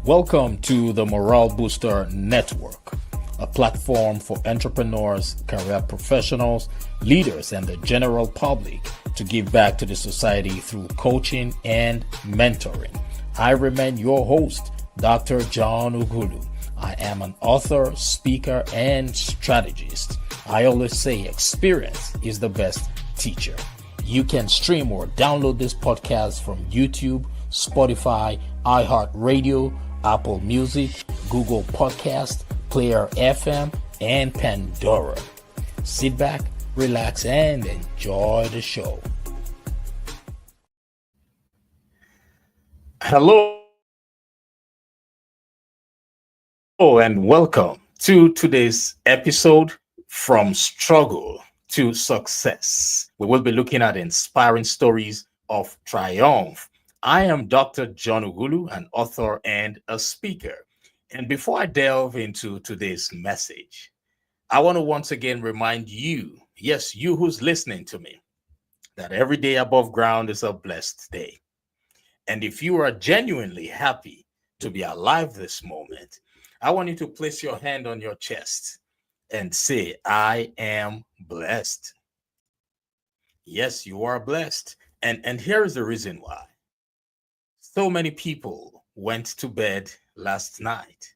Welcome to the Morale Booster Network, a platform for entrepreneurs, career professionals, leaders, and the general public to give back to the society through coaching and mentoring. I remain your host, Dr. John Ugulu. I am an author, speaker, and strategist. I always say experience is the best teacher. You can stream or download this podcast from YouTube, Spotify, iHeartRadio, Apple Music, Google Podcast, Player FM, and Pandora. Sit back, relax, and enjoy the show. Hello, and welcome to today's episode, From Struggle to Success. We will be looking at inspiring stories of triumph. I am Dr. John Ugulu, an author and a speaker. And before I delve into today's message, I want to once again remind you, yes, you who's listening to me, that every day above ground is a blessed day. And if you are genuinely happy to be alive this moment, I want you to place your hand on your chest and say, I am blessed. Yes, you are blessed. And here is the reason why. So many people went to bed last night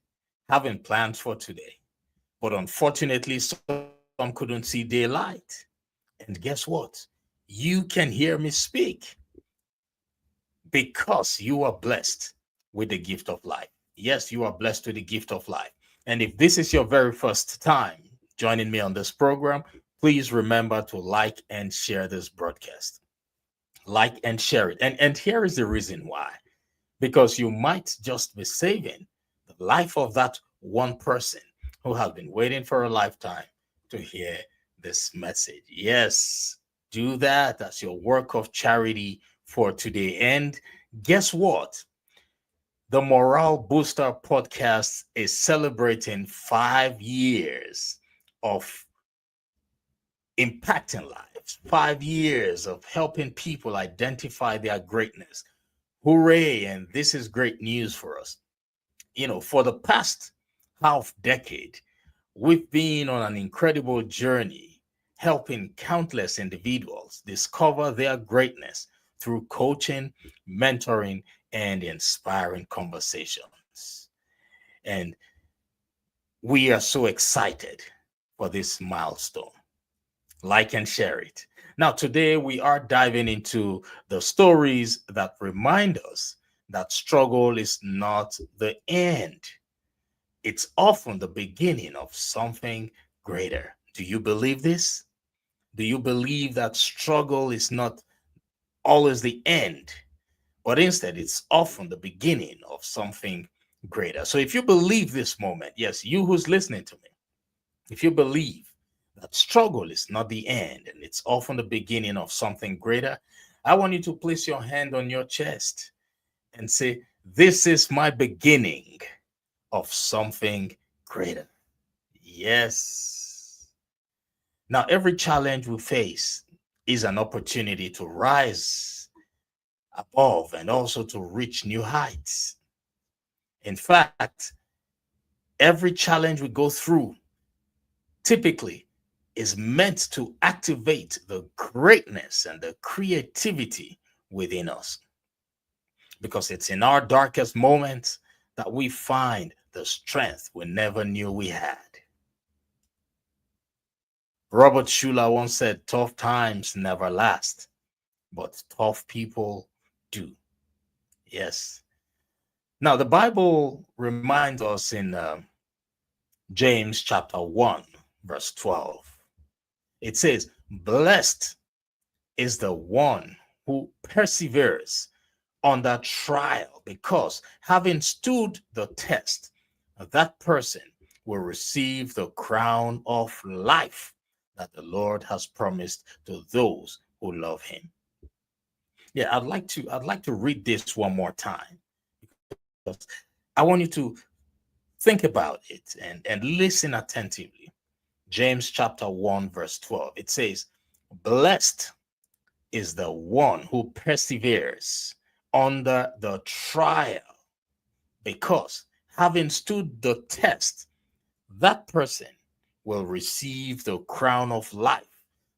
having plans for today, but unfortunately, some couldn't see daylight. And guess what? You can hear me speak because you are blessed with the gift of life. Yes, you are blessed with the gift of life. And if this is your very first time joining me on this program, please remember to like and share this broadcast. Like and share it. And here is the reason why. Because you might just be saving the life of that one person who has been waiting for a lifetime to hear this message. Yes, do that as your work of charity for today. And guess what? The Morale Booster podcast is celebrating 5 years of impacting lives, 5 years of helping people identify their greatness. Hooray! And this is great news for us. You know, for the past half decade, we've been on an incredible journey helping countless individuals discover their greatness through coaching, mentoring, and inspiring conversations. And we are so excited for this milestone. Like and share it. Now, today we are diving into the stories that remind us that struggle is not the end. It's often the beginning of something greater. Do you believe this? Do you believe that struggle is not always the end, but instead it's often the beginning of something greater? So if you believe this moment, yes, you who's listening to me, if you believe that struggle is not the end and it's often the beginning of something greater, I want you to place your hand on your chest and say, this is my beginning of something greater. Yes. Now, every challenge we face is an opportunity to rise above and also to reach new heights. In fact, every challenge we go through typically is meant to activate the greatness and the creativity within us. Because it's in our darkest moments that we find the strength we never knew we had. Robert Schuller once said, tough times never last, but tough people do. Yes. Now, the Bible reminds us in James chapter 1, verse 12. It says, blessed is the one who perseveres under trial, because having stood the test, that person will receive the crown of life that the Lord has promised to those who love him. Yeah, I'd like to read this one more time, because I want you to think about it and listen attentively. James chapter 1, verse 12. It says, blessed is the one who perseveres under the trial, because having stood the test, that person will receive the crown of life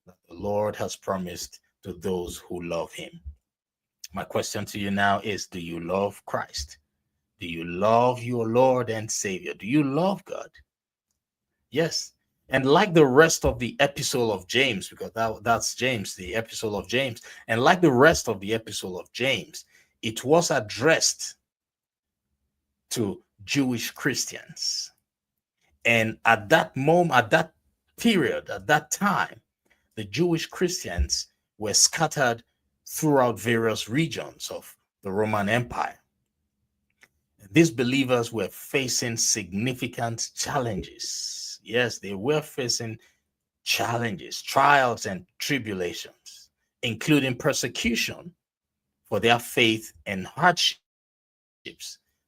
that the Lord has promised to those who love him. My question to you now is, do you love Christ? Do you love your Lord and Savior? Do you love God? Yes. And like the rest of the epistle of James, because that's James, the epistle of James, and like the rest of the epistle of James, it was addressed to Jewish Christians. And at that moment, at that period, at that time, the Jewish Christians were scattered throughout various regions of the Roman Empire. These believers were facing significant challenges. Yes, they were facing challenges, trials, and tribulations, including persecution for their faith and hardships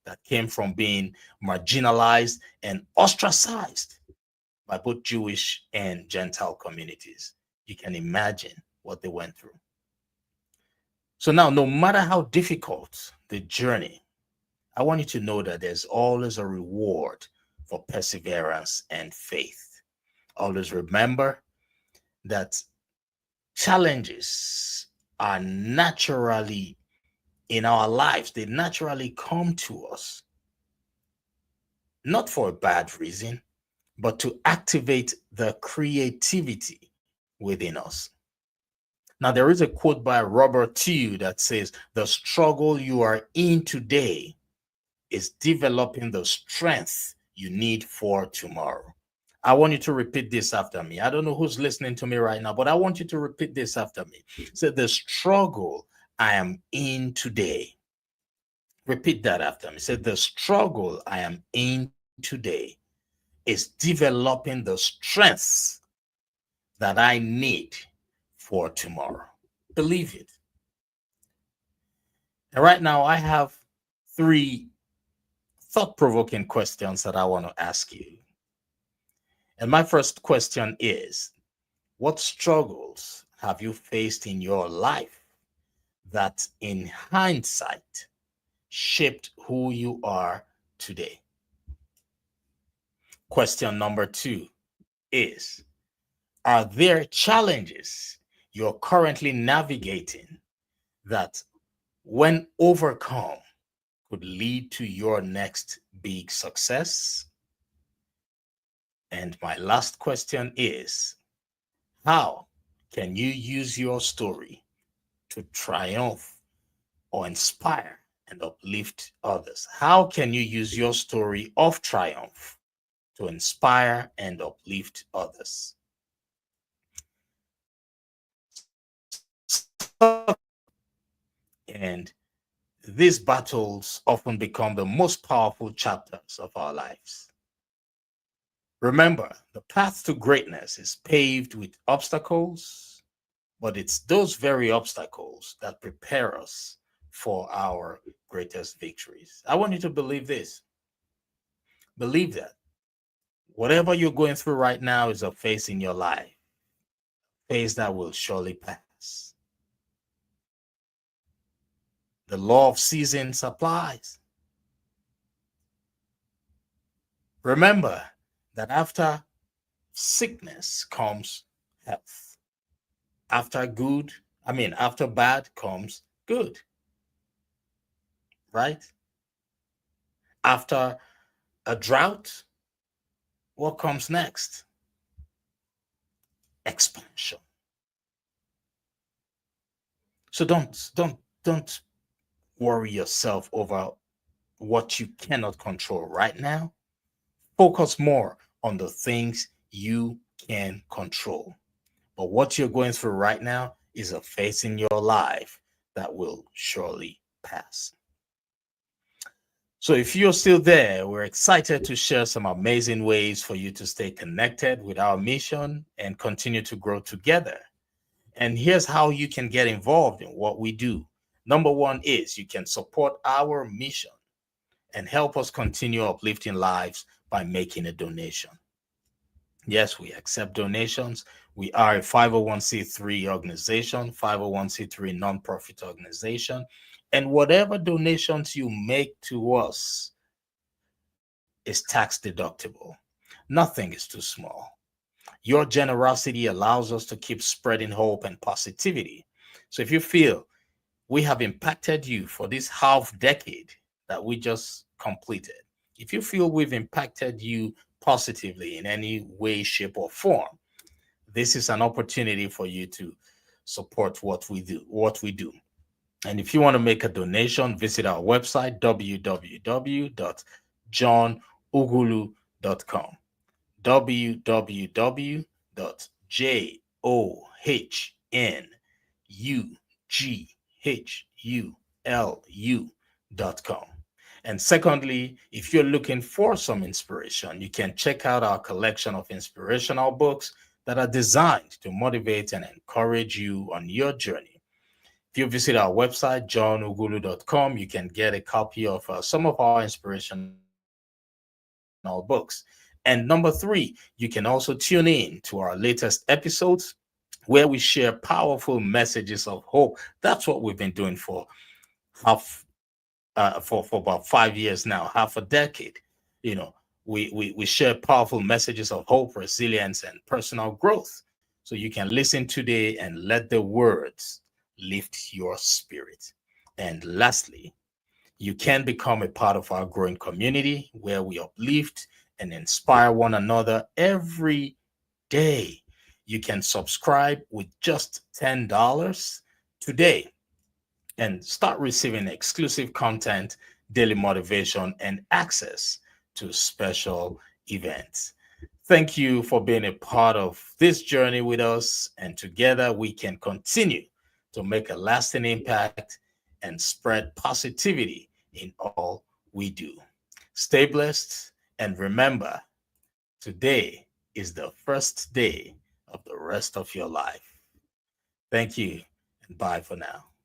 that came from being marginalized and ostracized by both Jewish and Gentile communities. You can imagine what they went through. So now, no matter how difficult the journey, I want you to know that there's always a reward for perseverance and faith. Always remember that challenges are naturally in our lives, they naturally come to us, not for a bad reason, but to activate the creativity within us. Now, there is a quote by Robert Tew that says, "The struggle you are in today is developing the strength you need for tomorrow." I want you to repeat this after me. I don't know who's listening to me right now, but I want you to repeat this after me. Say, "The struggle I am in today." Repeat that after me. Say, "The struggle I am in today is developing the strength that I need for tomorrow." Believe it. And right now, I have three thought provoking questions that I want to ask you. And my first question is, what struggles have you faced in your life that, in hindsight, shaped who you are today? Question number two is, are there challenges you're currently navigating that, when overcome, could lead to your next big success? And my last question is, how can you use your story to triumph or inspire and uplift others? How can you use your story of triumph to inspire and uplift others? And these battles often become the most powerful chapters of our lives. Remember, the path to greatness is paved with obstacles, but it's those very obstacles that prepare us for our greatest victories. I want you to believe this. Believe that whatever you're going through right now is a phase in your life, phase that will surely pass. The law of seasons applies. Remember that after sickness comes health. After good, after bad comes good, right? After a drought, what comes next? Expansion. So don't worry yourself over what you cannot control right now. Focus more on the things you can control. But what you're going through right now is a phase in your life that will surely pass. So if you're still there, we're excited to share some amazing ways for you to stay connected with our mission and continue to grow together. And here's how you can get involved in what we do. Number one is, you can support our mission and help us continue uplifting lives by making a donation. Yes, we accept donations. We are a 501c3 organization, 501c3 nonprofit organization. And whatever donations you make to us is tax deductible. Nothing is too small. Your generosity allows us to keep spreading hope and positivity. So if you feel we have impacted you for this half decade that we just completed, if you feel we've impacted you positively in any way, shape, or form, this is an opportunity for you to support what we do. And if you want to make a donation, visit our website www.johnugulu.com. www.johnugulu.com. And secondly, if you're looking for some inspiration, you can check out our collection of inspirational books that are designed to motivate and encourage you on your journey. If you visit our website, johnugulu.com, you can get a copy of some of our inspirational books. And number three, you can also tune in to our latest episodes where we share powerful messages of hope. That's what we've been doing for half for about 5 years now, half a decade. You know, we share powerful messages of hope, resilience, and personal growth. So you can listen today and let the words lift your spirit. And lastly, you can become a part of our growing community where we uplift and inspire one another every day. You can subscribe with just $10 today and start receiving exclusive content, daily motivation, and access to special events. Thank you for being a part of this journey with us, and together we can continue to make a lasting impact and spread positivity in all we do. Stay blessed, and remember, today is the first day of the rest of your life. Thank you, and bye for now.